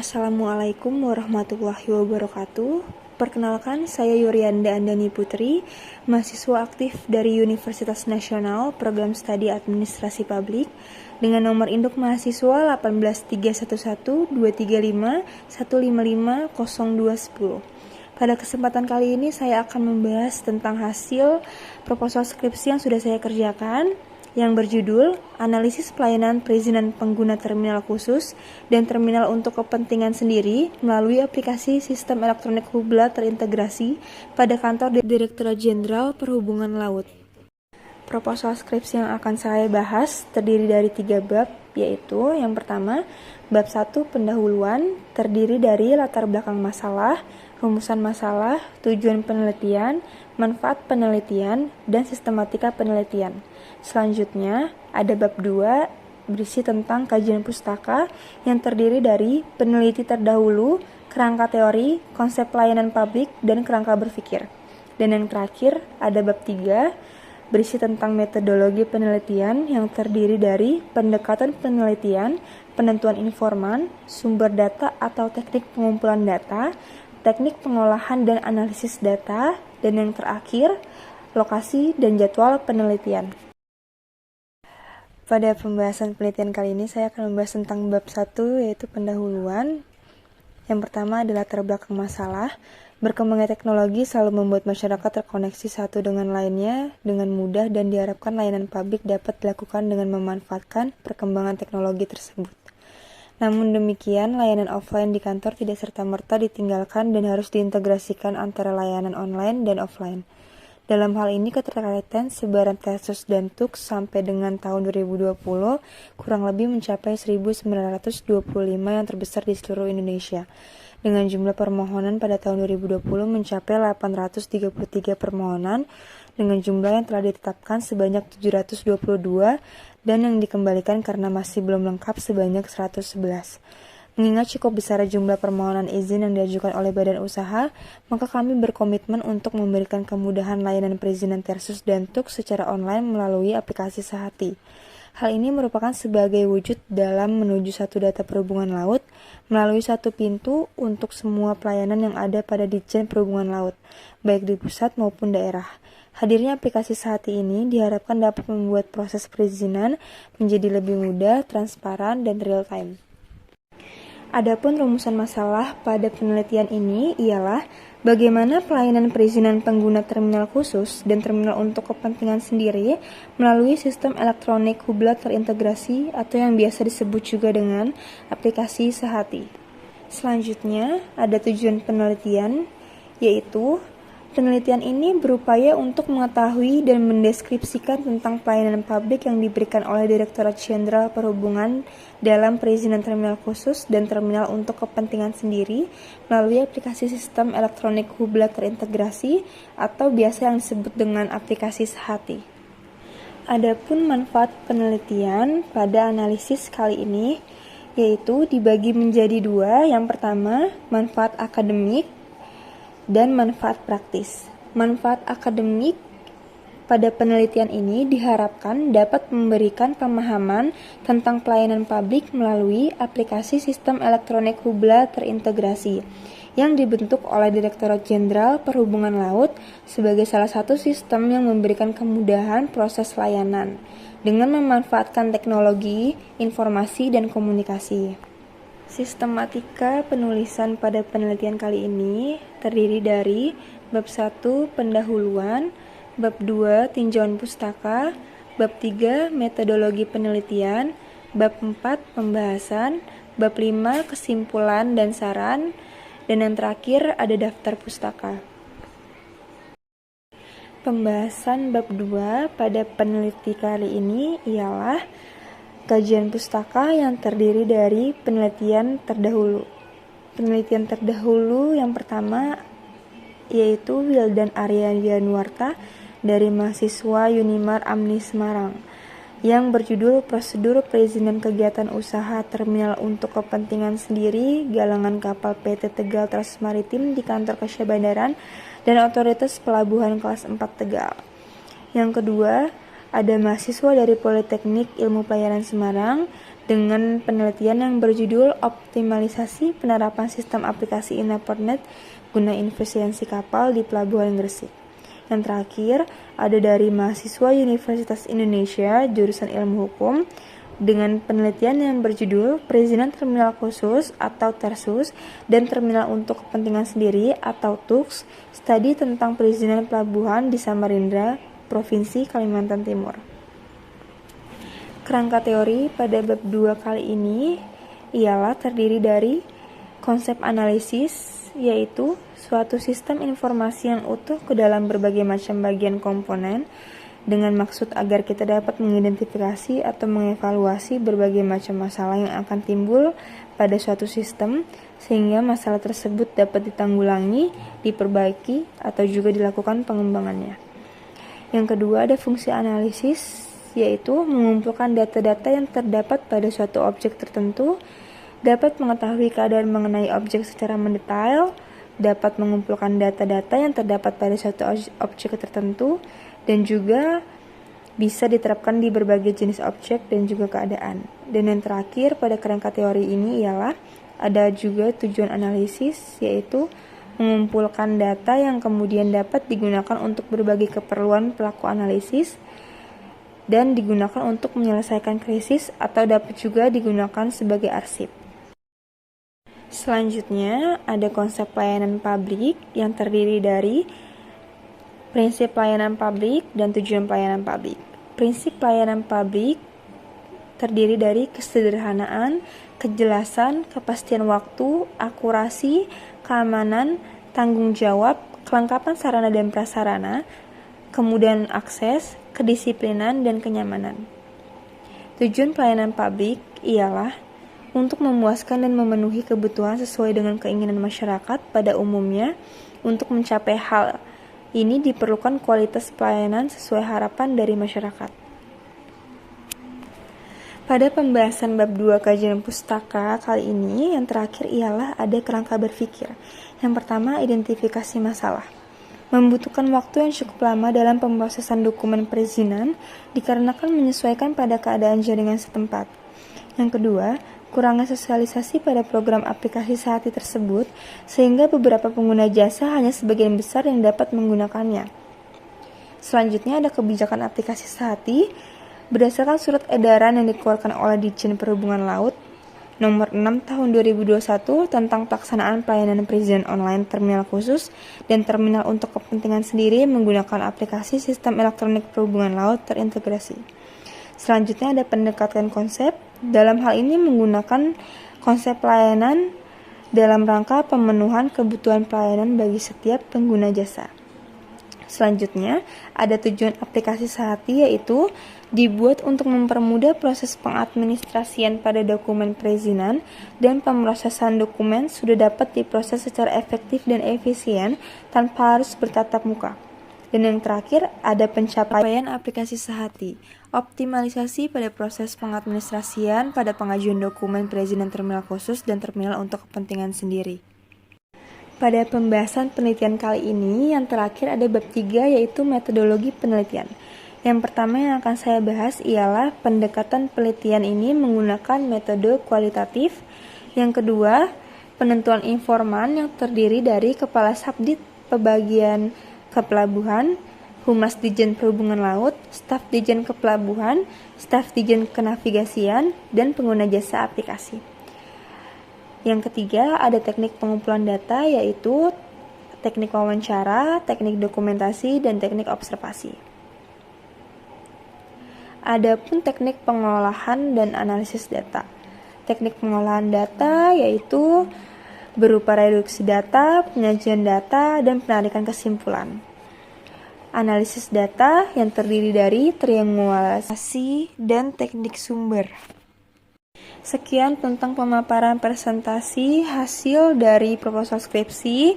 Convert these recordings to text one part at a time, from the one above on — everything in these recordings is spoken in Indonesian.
Assalamualaikum warahmatullahi wabarakatuh. Perkenalkan, saya Yurianda Andani Putri, mahasiswa aktif dari Universitas Nasional Program Studi Administrasi Publik dengan nomor induk mahasiswa 1831135155010. Pada kesempatan kali ini saya akan membahas tentang hasil proposal skripsi yang sudah saya kerjakan, yang berjudul Analisis Pelayanan Perizinan Pengguna Terminal Khusus dan Terminal untuk Kepentingan Sendiri melalui aplikasi Sistem Elektronik Hubla Terintegrasi pada Kantor Direktorat Jenderal Perhubungan Laut. Proposal skripsi yang akan saya bahas terdiri dari 3 bab, yaitu yang pertama, bab 1 pendahuluan, terdiri dari latar belakang masalah, rumusan masalah, tujuan penelitian, manfaat penelitian, dan sistematika penelitian. Selanjutnya, ada bab 2 berisi tentang kajian pustaka yang terdiri dari peneliti terdahulu, kerangka teori, konsep pelayanan publik, dan kerangka berpikir. Dan yang terakhir, ada bab 3 berisi tentang metodologi penelitian yang terdiri dari pendekatan penelitian, penentuan informan, sumber data atau teknik pengumpulan data, teknik pengolahan dan analisis data, dan yang terakhir, lokasi dan jadwal penelitian. Pada pembahasan penelitian kali ini, saya akan membahas tentang bab 1, yaitu pendahuluan. Yang pertama adalah latar belakang masalah. Berkembangnya teknologi selalu membuat masyarakat terkoneksi satu dengan lainnya dengan mudah dan diharapkan layanan publik dapat dilakukan dengan memanfaatkan perkembangan teknologi tersebut. Namun demikian, layanan offline di kantor tidak serta-merta ditinggalkan dan harus diintegrasikan antara layanan online dan offline. Dalam hal ini, keterkaitan sebaran Tersus dan Tux sampai dengan tahun 2020 kurang lebih mencapai 1.925 yang terbesar di seluruh Indonesia. Dengan jumlah permohonan pada tahun 2020 mencapai 833 permohonan, dengan jumlah yang telah ditetapkan sebanyak 722 dan yang dikembalikan karena masih belum lengkap sebanyak 111. Mengingat cukup besar jumlah permohonan izin yang diajukan oleh badan usaha, maka kami berkomitmen untuk memberikan kemudahan layanan perizinan Tersus dan Tux secara online melalui aplikasi Sehati. Hal ini merupakan sebagai wujud dalam menuju satu data perhubungan laut melalui satu pintu untuk semua pelayanan yang ada pada Ditjen Perhubungan Laut, baik di pusat maupun daerah. Hadirnya aplikasi Sehati ini diharapkan dapat membuat proses perizinan menjadi lebih mudah, transparan, dan real-time. Adapun rumusan masalah pada penelitian ini ialah bagaimana pelayanan perizinan pengguna terminal khusus dan terminal untuk kepentingan sendiri melalui sistem elektronik Hubla Terintegrasi atau yang biasa disebut juga dengan aplikasi Sehati. Selanjutnya, ada tujuan penelitian, yaitu penelitian ini berupaya untuk mengetahui dan mendeskripsikan tentang pelayanan publik yang diberikan oleh Direktorat Jenderal Perhubungan dalam perizinan terminal khusus dan terminal untuk kepentingan sendiri melalui aplikasi sistem elektronik Hubla Terintegrasi atau biasa yang disebut dengan aplikasi Sehati. Adapun manfaat penelitian pada analisis kali ini yaitu dibagi menjadi 2. Yang pertama, manfaat akademik dan manfaat praktis. Manfaat akademik pada penelitian ini diharapkan dapat memberikan pemahaman tentang pelayanan publik melalui aplikasi sistem elektronik Hubla Terintegrasi yang dibentuk oleh Direktorat Jenderal Perhubungan Laut sebagai salah satu sistem yang memberikan kemudahan proses layanan dengan memanfaatkan teknologi, informasi, dan komunikasi. Sistematika penulisan pada penelitian kali ini terdiri dari bab 1 pendahuluan, bab 2 tinjauan pustaka, bab 3 metodologi penelitian, bab 4 pembahasan, bab 5 kesimpulan dan saran, dan yang terakhir ada daftar pustaka. Pembahasan bab 2 pada peneliti kali ini ialah kajian pustaka yang terdiri dari penelitian terdahulu. Penelitian terdahulu yang pertama yaitu Wildan Aryanuarta dari mahasiswa Unimar Amni Semarang yang berjudul Prosedur Perizinan Kegiatan Usaha Terminal untuk Kepentingan Sendiri Galangan Kapal PT Tegal Trans Maritim di Kantor Kasya Bandaran dan Otoritas Pelabuhan Kelas 4 Tegal. Yang kedua, ada mahasiswa dari Politeknik Ilmu Pelayaran Semarang dengan penelitian yang berjudul Optimalisasi Penerapan Sistem Aplikasi Internet guna efisiensi kapal di Pelabuhan Gresik. Yang terakhir, ada dari mahasiswa Universitas Indonesia jurusan Ilmu Hukum dengan penelitian yang berjudul Perizinan Terminal Khusus atau Tersus dan Terminal untuk Kepentingan Sendiri atau TUKS, studi tentang perizinan pelabuhan di Samarinda, Provinsi Kalimantan Timur. Kerangka teori pada bab 2 kali ini ialah terdiri dari konsep analisis, yaitu suatu sistem informasi yang utuh ke dalam berbagai macam bagian komponen dengan maksud agar kita dapat mengidentifikasi atau mengevaluasi berbagai macam masalah yang akan timbul pada suatu sistem sehingga masalah tersebut dapat ditanggulangi, diperbaiki, atau juga dilakukan pengembangannya. Yang kedua ada fungsi analisis, yaitu mengumpulkan data-data yang terdapat pada suatu objek tertentu, dapat mengetahui keadaan mengenai objek secara mendetail, dapat mengumpulkan data-data yang terdapat pada suatu objek tertentu, dan juga bisa diterapkan di berbagai jenis objek dan juga keadaan. Dan yang terakhir pada kerangka teori ini ialah ada juga tujuan analisis, yaitu mengumpulkan data yang kemudian dapat digunakan untuk berbagai keperluan pelaku analisis dan digunakan untuk menyelesaikan krisis atau dapat juga digunakan sebagai arsip. Selanjutnya, ada konsep pelayanan publik yang terdiri dari prinsip pelayanan publik dan tujuan pelayanan publik. Prinsip pelayanan publik terdiri dari kesederhanaan, kejelasan, kepastian waktu, akurasi, keamanan, tanggung jawab, kelengkapan sarana dan prasarana, kemudahan akses, kedisiplinan, dan kenyamanan. Tujuan pelayanan publik ialah untuk memuaskan dan memenuhi kebutuhan sesuai dengan keinginan masyarakat pada umumnya. Untuk mencapai hal ini diperlukan kualitas pelayanan sesuai harapan dari masyarakat. Pada pembahasan bab 2 kajian pustaka kali ini, yang terakhir ialah ada kerangka berpikir. Yang pertama, identifikasi masalah. Membutuhkan waktu yang cukup lama dalam pemrosesan dokumen perizinan dikarenakan menyesuaikan pada keadaan jaringan setempat. Yang kedua, kurangnya sosialisasi pada program aplikasi Sehati tersebut sehingga beberapa pengguna jasa hanya sebagian besar yang dapat menggunakannya. Selanjutnya ada kebijakan aplikasi Sehati berdasarkan surat edaran yang dikeluarkan oleh Ditjen Perhubungan Laut Nomor 6 Tahun 2021 tentang pelaksanaan pelayanan perizinan online terminal khusus dan terminal untuk kepentingan sendiri menggunakan aplikasi sistem elektronik perhubungan laut terintegrasi. Selanjutnya ada pendekatan konsep. Dalam hal ini menggunakan konsep pelayanan dalam rangka pemenuhan kebutuhan pelayanan bagi setiap pengguna jasa. Selanjutnya, ada tujuan aplikasi Sehati, yaitu dibuat untuk mempermudah proses pengadministrasian pada dokumen perizinan dan pemrosesan dokumen sudah dapat diproses secara efektif dan efisien tanpa harus bertatap muka. Dan yang terakhir, ada pencapaian aplikasi Sehati, optimalisasi pada proses pengadministrasian pada pengajuan dokumen perizinan terminal khusus dan terminal untuk kepentingan sendiri. Pada pembahasan penelitian kali ini, yang terakhir ada bab 3, yaitu metodologi penelitian. Yang pertama yang akan saya bahas ialah pendekatan penelitian ini menggunakan metode kualitatif. Yang kedua, penentuan informan yang terdiri dari Kepala Sabdit Pembagian Kepelabuhan, Humas Ditjen Perhubungan Laut, Staf Ditjen Kepelabuhan, Staf Ditjen Kenavigasian, dan pengguna jasa aplikasi. Yang ketiga, ada teknik pengumpulan data, yaitu teknik wawancara, teknik dokumentasi, dan teknik observasi. Adapun teknik pengolahan dan analisis data. Teknik pengolahan data yaitu berupa reduksi data, penyajian data, dan penarikan kesimpulan. Analisis data yang terdiri dari triangulasi dan teknik sumber. Sekian tentang pemaparan presentasi hasil dari proposal skripsi.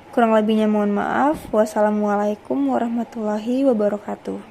Kurang lebihnya mohon maaf. Wassalamualaikum warahmatullahi wabarakatuh.